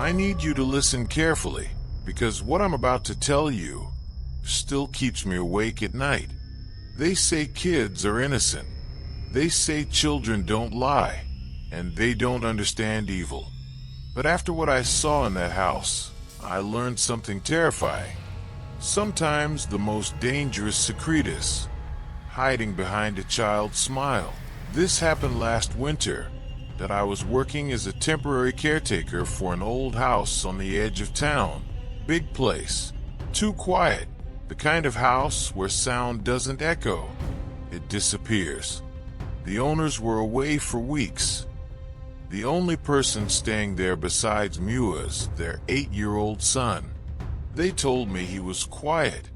I need you to listen carefully, because what I'm about to tell you still keeps me awake at night. They say kids are innocent. They say children don't lie, and they don't understand evil. But after what I saw in that house, I learned something terrifying. Sometimes the most dangerous secretus, hiding behind a child's smile. This happened last winter, that I was working as a temporary caretaker for an old house on the edge of town. Big place, too quiet, the kind of house where sound doesn't echo, it disappears. The owners were away for weeks. The only person staying there besides me was their 8-year-old son. They told me he was quiet,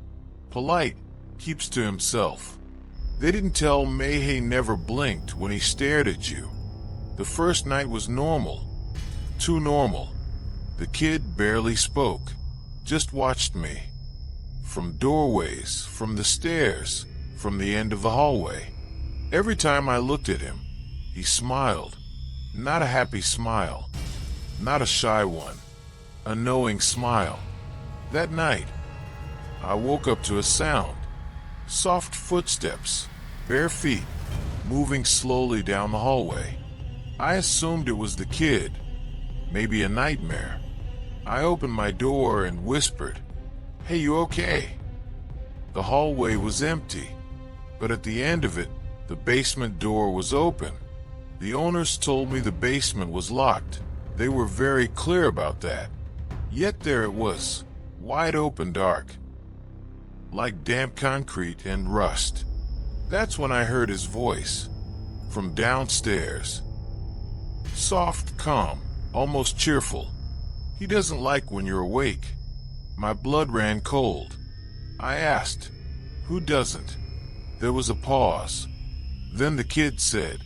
polite, keeps to himself. They didn't tell me he never blinked when he stared at you. The first night was normal, too normal. The kid barely spoke, just watched me. From doorways, from the stairs, from the end of the hallway. Every time I looked at him, he smiled. Not a happy smile, not a shy one, a knowing smile. That night, I woke up to a sound. Soft footsteps, bare feet, moving slowly down the hallway. I assumed it was the kid, maybe a nightmare. I opened my door and whispered, "Hey, you okay?" The hallway was empty, but at the end of it, the basement door was open. The owners told me the basement was locked. They were very clear about that. Yet there it was, wide open, dark, like damp concrete and rust. That's when I heard his voice, from downstairs. Soft, calm, almost cheerful. He doesn't like when you're awake. My blood ran cold. I asked, "Who doesn't?" There was a pause. Then the kid said,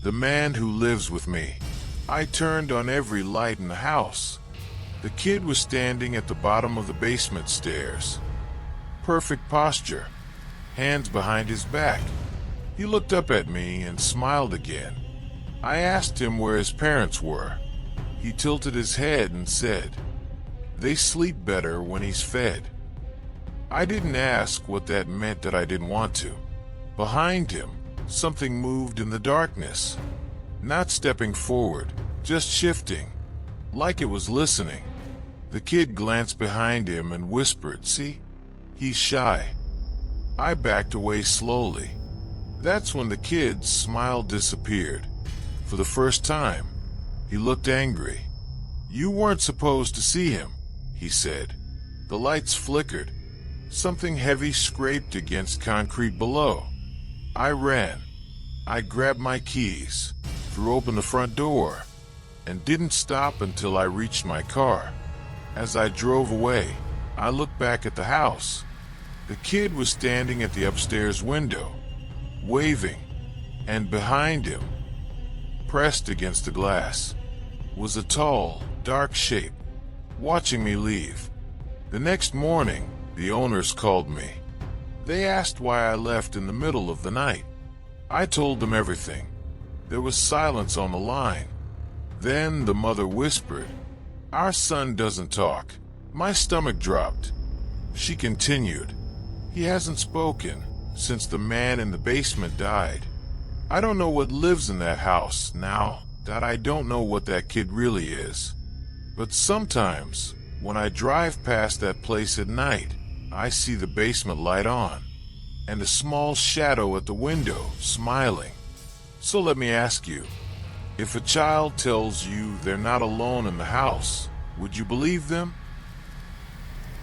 "The man who lives with me." I turned on every light in the house. The kid was standing at the bottom of the basement stairs. Perfect posture, hands behind his back. He looked up at me and smiled again. I asked him where his parents were. He tilted his head and said, "They sleep better when he's fed." I didn't ask what that meant, that I didn't want to. Behind him, something moved in the darkness. Not stepping forward, just shifting, like it was listening. The kid glanced behind him and whispered, "See? He's shy." I backed away slowly. That's when the kid's smile disappeared. For the first time, he looked angry. "You weren't supposed to see him," he said. The lights flickered. Something heavy scraped against concrete below. I ran. I grabbed my keys, threw open the front door, and didn't stop until I reached my car. As I drove away, I looked back at the house. The kid was standing at the upstairs window, waving, and behind him, pressed against the glass, was a tall, dark shape, watching me leave. The next morning, the owners called me. They asked why I left in the middle of the night. I told them everything. There was silence on the line. Then the mother whispered, "Our son doesn't talk." My stomach dropped. She continued, "He hasn't spoken since the man in the basement died. I don't know what lives in that house now that I don't know what that kid really is. But sometimes, when I drive past that place at night, I see the basement light on, and a small shadow at the window, smiling. So let me ask you, if a child tells you they're not alone in the house, would you believe them?